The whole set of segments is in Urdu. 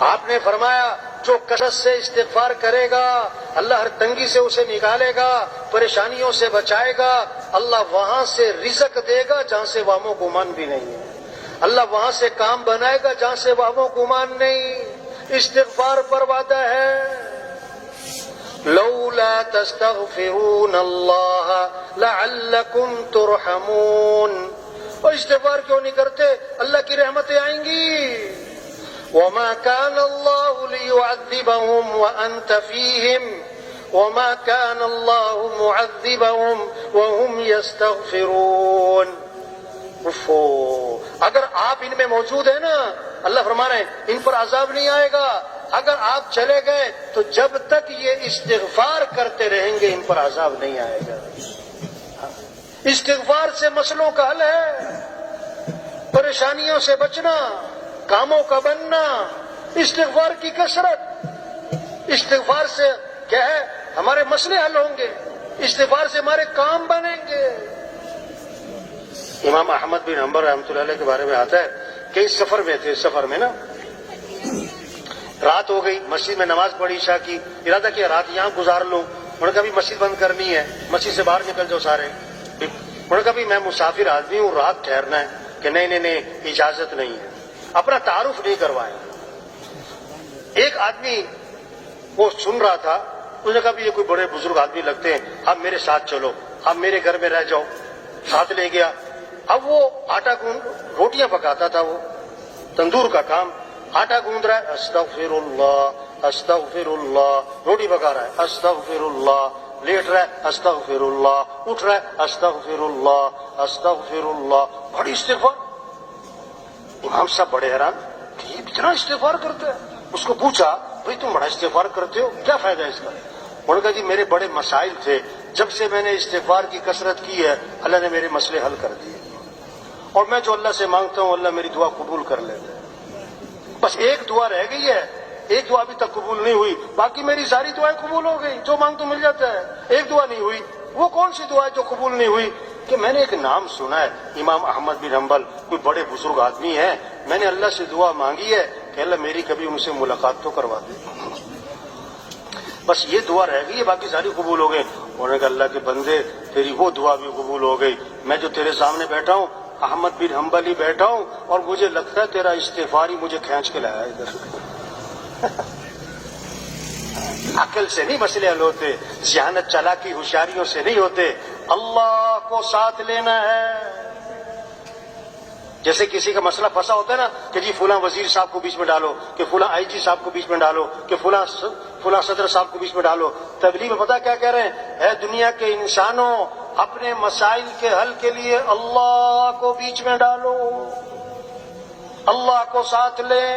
آپ نے فرمایا جو کثرت سے استغفار کرے گا اللہ ہر تنگی سے اسے نکالے گا، پریشانیوں سے بچائے گا، اللہ وہاں سے رزق دے گا جہاں سے وہم و گمان بھی نہیں ہے، اللہ وہاں سے کام بنائے گا جہاں سے وہم و گمان نہیں۔ استغفار پر وعدہ ہے، لولا تستغفرون اللہ لعلکم ترحمون۔ اور استغفار کیوں نہیں کرتے؟ اللہ کی رحمتیں آئیں گی۔ وما كان الله ليعذبهم وأنت فيهم وما كان الله معذبهم وهم يستغفرون۔ اگر آپ ان میں موجود ہیں نا، اللہ فرما رہے ہیں ان پر عذاب نہیں آئے گا۔ اگر آپ چلے گئے تو جب تک یہ استغفار کرتے رہیں گے ان پر عذاب نہیں آئے گا۔ استغفار سے مسئلوں کا حل ہے، پریشانیوں سے بچنا، کاموں کا بننا، استغفار کی کثرت۔ استغفار سے کیا ہے؟ ہمارے مسئلے حل ہوں گے، استغفار سے ہمارے کام بنیں گے۔ امام احمد بن حنبل رحمۃ اللہ علیہ کے بارے میں آتا ہے کہ اس سفر میں تھے، سفر میں نا رات ہو گئی، مسجد میں نماز پڑھی عشاء کی، ارادہ کیا رات یہاں گزار لوں، انہوں نے کہا بھی مسجد بند کرنی ہے، مسجد سے باہر نکل جاؤ سارے، انہوں نے کہا بھی میں مسافر آدمی ہوں، رات ٹھہرنا ہے، کہ نہیں اجازت نہیں ہے، اپنا تعارف نہیں کروائے۔ ایک آدمی وہ سن رہا تھا، اس نے کہا بھی یہ کوئی بڑے بزرگ آدمی لگتے ہیں، آپ میرے ساتھ چلو، آپ میرے گھر میں رہ جاؤ، ساتھ لے گیا۔ اب وہ آٹا گوند روٹیاں پکاتا تھا، وہ تندور کا کام، آٹا گوند رہا ہے، استغفر اللہ استغفر اللہ، روٹی پکا رہا ہے، استغفر اللہ، لیٹ رہا ہے، استغفر اللہ، اٹھ رہا ہے، استغفر اللہ استغفر اللہ، بڑی استغفار۔ امام صاحب بڑے حیران کہ یہ اتنا استغفار کرتا ہے۔ اس کو پوچھا بھائی تم بڑا استغفار کرتے ہو، کیا فائدہ ہے اس کا؟ انہوں نے کہا جی میرے بڑے مسائل تھے، جب سے میں نے استغفار کی کثرت کی ہے اللہ نے میرے مسئلے حل کر دیے، اور میں جو اللہ سے مانگتا ہوں اللہ میری دعا قبول کر لیتا ہے۔ بس ایک دعا رہ گئی ہے، ایک دعا ابھی تک قبول نہیں ہوئی، باقی میری ساری دعائیں قبول ہو گئی، جو مانگ تو مل جاتا ہے۔ ایک دعا نہیں ہوئی، وہ کون سی دعا ہے جو قبول نہیں ہوئی؟ کہ میں نے ایک نام سنا ہے امام احمد بن حنبل، کوئی بڑے بزرگ آدمی ہیں، میں نے اللہ سے دعا مانگی ہے کہ اللہ میری کبھی ان سے ملاقات تو کروا دے، بس یہ دعا رہ گئی ہے، باقی ساری قبول ہو گئی۔ انہوں نے کہا اللہ کے بندے تیری وہ دعا بھی قبول ہو گئی، میں جو تیرے سامنے بیٹھا ہوں احمد بن حنبل ہی بیٹھا ہوں، اور مجھے لگتا ہے تیرا استغفار ہی مجھے کھینچ کے لایا ادھر۔ عقل سے نہیں مسئلے حل ہوتے، ذہانت چالاکی ہوشیاریوں سے نہیں ہوتے، اللہ کو ساتھ لینا ہے۔ جیسے کسی کا مسئلہ پھنسا ہوتا ہے نا کہ جی فلاں وزیر صاحب کو بیچ میں ڈالو، کہ فلاں آئی جی صاحب کو بیچ میں ڈالو، کہ فلاں صدر صاحب کو بیچ میں ڈالو۔ تبلیغ میں پتہ کیا کہہ رہے ہیں؟ اے دنیا کے انسانوں، اپنے مسائل کے حل کے لیے اللہ کو بیچ میں ڈالو، اللہ کو ساتھ لیں۔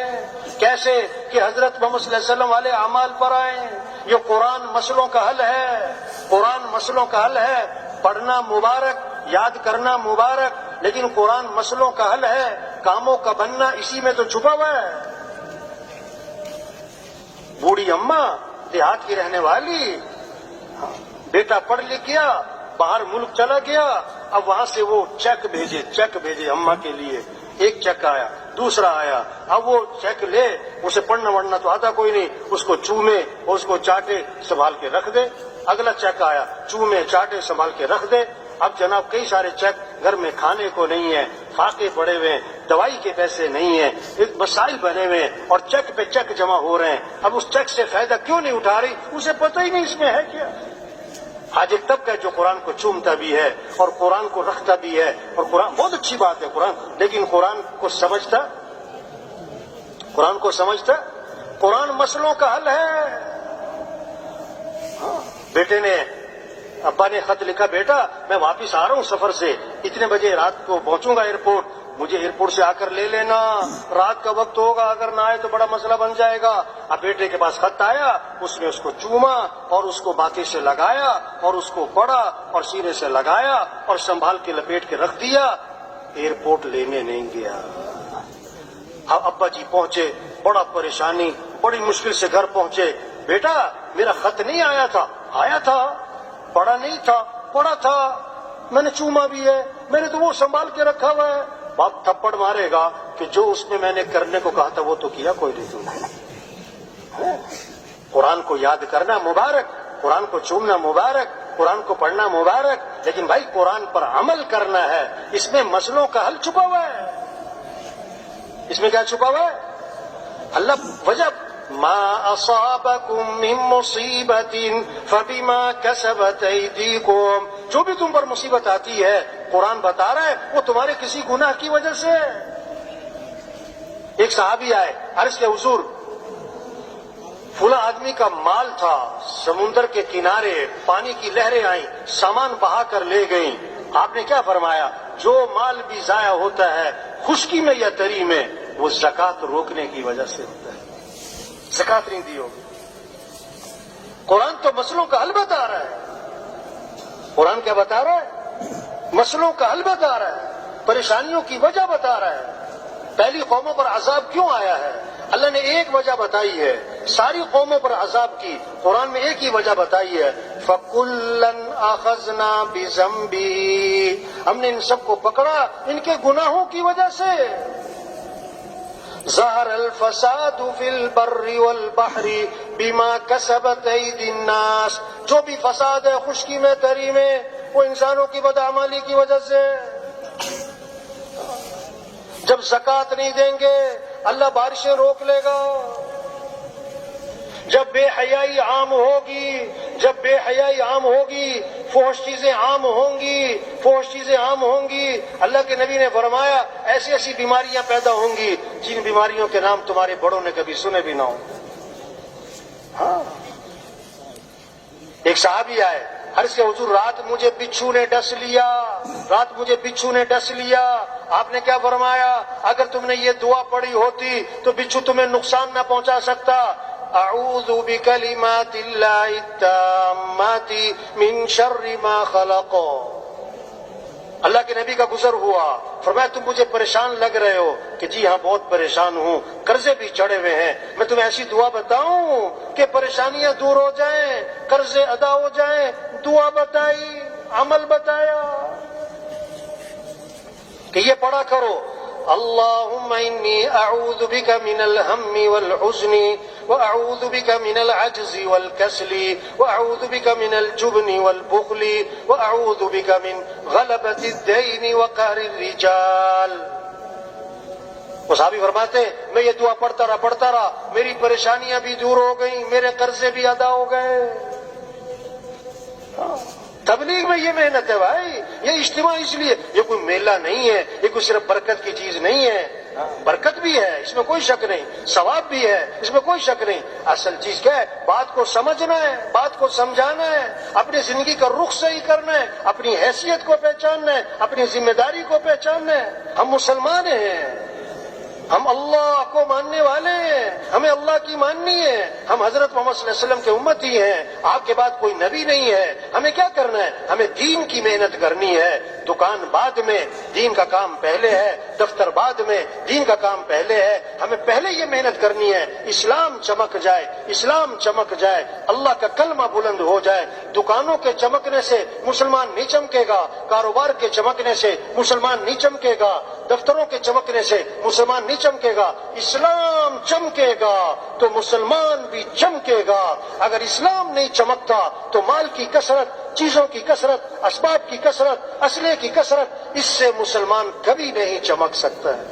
کیسے؟ کہ حضرت محمد صلی اللہ علیہ وسلم والے اعمال پر آئیں۔ یہ قرآن مسئلوں کا حل ہے، قرآن مسئلوں کا حل ہے۔ پڑھنا مبارک، یاد کرنا مبارک، لیکن قرآن مسئلوں کا حل ہے، کاموں کا بننا اسی میں تو چھپا ہوا ہے۔ بوڑھی اماں دیہات کی رہنے والی، بیٹا پڑھ لکھ گیا، باہر ملک چلا گیا، اب وہاں سے وہ چیک بھیجے اماں کے لیے، ایک چیک آیا، دوسرا آیا، اب وہ چیک لے، اسے پڑھنا وڑھنا تو آتا کوئی نہیں، اس کو چومے اور اس کو چاٹے، سنبھال کے رکھ دے۔ اگلا چیک آیا، چومے چاٹے سنبھال کے رکھ دے۔ اب جناب کئی سارے چیک گھر میں کھانے کو نہیں ہے، فاقے پڑے ہوئے ہیں، دوائی کے پیسے نہیں ہیں، مسائل بنے ہوئے ہیں، اور چیک پہ چیک جمع ہو رہے ہیں۔ اب اس چیک سے فائدہ کیوں نہیں اٹھا رہی؟ اسے پتہ ہی نہیں اس میں ہے کیا۔ آج ایک طبقہ ہے جو قرآن کو چومتا بھی ہے اور قرآن کو رکھتا بھی ہے، اور قرآن بہت اچھی بات ہے قرآن، لیکن قرآن کو سمجھتا، قرآن مسئلوں کا حل ہے۔ بیٹے نے، ابا نے خط لکھا، بیٹا میں واپس آ رہا ہوں سفر سے، اتنے بجے رات کو پہنچوں گا ایئرپورٹ، مجھے ایئرپورٹ سے آ کر لے لینا، رات کا وقت ہوگا، اگر نہ آئے تو بڑا مسئلہ بن جائے گا۔ اب بیٹے کے پاس خط آیا، اس نے اس کو چوما اور اس کو ماتھے سے لگایا اور اس کو پڑھا اور سینے سے لگایا اور سنبھال کے لپیٹ کے رکھ دیا، ایئرپورٹ لینے نہیں گیا۔ اب ابا جی پہنچے، بڑا پریشانی، بڑی مشکل سے گھر پہنچے، بیٹا میرا خط نہیں آیا تھا؟ آیا تھا، پڑھا نہیں تھا؟ پڑھا تھا، میں نے چوما بھی ہے، میں نے تو وہ سنبھال کے رکھا ہوا ہے۔ باپ تھپڑ مارے گا، کہ جو اس میں میں نے کرنے کو کہا تھا وہ تو کیا کوئی نہیں تم نے. قرآن کو یاد کرنا مبارک، قرآن کو چومنا مبارک، قرآن کو پڑھنا مبارک، لیکن بھائی قرآن پر عمل کرنا ہے. اس میں مسئلوں کا حل چھپا ہوا ہے. اس میں کیا چھپا ہوا ہے؟ اللہ وجہ ما اصابکم من مصیبت فبما کسبت ایدیکم، جو بھی تم پر مصیبت آتی ہے قرآن بتا رہا ہے وہ تمہارے کسی گناہ کی وجہ سے ہے. ایک صحابی آئے، عرض کے حضور فلاں آدمی کا مال تھا، سمندر کے کنارے پانی کی لہریں آئیں، سامان بہا کر لے گئیں. آپ نے کیا فرمایا؟ جو مال بھی ضائع ہوتا ہے خشکی میں یا تری میں وہ زکوٰۃ روکنے کی وجہ سے ہوتا ہے. زکوٰۃ نہیں دی ہوگی. قرآن تو مسئلوں کا حل بتا رہا ہے. قرآن کیا بتا رہا ہے؟ مسئلوں کا حل بتا رہا ہے، پریشانیوں کی وجہ بتا رہا ہے. پہلی قوموں پر عذاب کیوں آیا ہے؟ اللہ نے ایک وجہ بتائی ہے. ساری قوموں پر عذاب کی قرآن میں ایک ہی وجہ بتائی ہے، فَكُلًّا أَخَذْنَا بِذَنبِهِ، ہم نے ان سب کو پکڑا ان کے گناہوں کی وجہ سے. ظَهَرَ الْفَسَادُ فِي الْبَرِّ وَالْبَحْرِ بِمَا كَسَبَتْ أَيْدِي النَّاسِ، جو بھی فساد ہے خشکی میں تری میں وہ انسانوں کی بدعملی کی وجہ سے. جب زکوٰۃ نہیں دیں گے اللہ بارشیں روک لے گا. جب بے حیائی عام ہوگی، جب بے حیائی عام ہوگی فحش چیزیں عام ہوں گی، فحش چیزیں عام ہوں گی. اللہ کے نبی نے فرمایا ایسی ایسی بیماریاں پیدا ہوں گی جن بیماریوں کے نام تمہارے بڑوں نے کبھی سنے بھی نہ ہوں. ہاں ایک صحابی آئے، عرض کے حضور رات مجھے بچھو نے ڈس لیا، رات مجھے بچھو نے ڈس لیا. آپ نے کیا فرمایا؟ اگر تم نے یہ دعا پڑھی ہوتی تو بچھو تمہیں نقصان نہ پہنچا سکتا. اعوذ بکلمات اللہ التامات من شر ما خلق. اللہ کے نبی کا گزر ہوا، فرمایا تم مجھے پریشان لگ رہے ہو کہ جی ہاں بہت پریشان ہوں، قرضے بھی چڑھے ہوئے ہیں، میں تمہیں ایسی دعا بتاؤں کہ پریشانیاں دور ہو جائیں، قرضے ادا ہو جائیں. دعا بتائی، عمل بتایا کہ یہ پڑھا کرو، اللہم انی اعوذ بک من الہم والحزن واعوذ بک من العجز والکسل واعوذ بک من الجبن والبخل واعوذ بک من غلبۃ الدین وقہر الرجال. وہ صحابی فرماتے میں یہ دعا پڑھتا رہا، میری پریشانیاں بھی دور ہو گئیں، میرے قرضے بھی ادا ہو گئے. تبلیغ میں یہ محنت ہے بھائی، یہ اجتماع اس لیے، یہ کوئی میلہ نہیں ہے، یہ کوئی صرف برکت کی چیز نہیں ہے. برکت بھی ہے اس میں کوئی شک نہیں، ثواب بھی ہے اس میں کوئی شک نہیں. اصل چیز کیا ہے؟ بات کو سمجھنا ہے، بات کو سمجھانا ہے، اپنی زندگی کا رخ صحیح کرنا ہے، اپنی حیثیت کو پہچاننا ہے، اپنی ذمہ داری کو پہچاننا ہے. ہم مسلمان ہیں، ہم اللہ کو ماننے والے ہیں، ہمیں اللہ کی ماننی ہے. ہم حضرت محمد صلی اللہ علیہ وسلم کے امتی ہیں، آپ کے بعد کوئی نبی نہیں ہے. ہمیں کیا کرنا ہے؟ ہمیں دین کی محنت کرنی ہے. دکان بعد میں، دین کا کام پہلے ہے. دفتر بعد میں، دین کا کام پہلے ہے. ہمیں پہلے یہ محنت کرنی ہے اسلام چمک جائے، اسلام چمک جائے، اللہ کا کلمہ بلند ہو جائے. دکانوں کے چمکنے سے مسلمان نہیں چمکے گا، کاروبار کے چمکنے سے مسلمان نہیں چمکے گا، دفتروں کے چمکنے سے مسلمان نہیں چمکے گا. اسلام چمکے گا تو مسلمان بھی چمکے گا. اگر اسلام نہیں چمکتا تو مال کی کثرت، چیزوں کی کثرت، اسباب کی کثرت، اسلحے کی کثرت، اس سے مسلمان کبھی نہیں چمک سکتا ہے.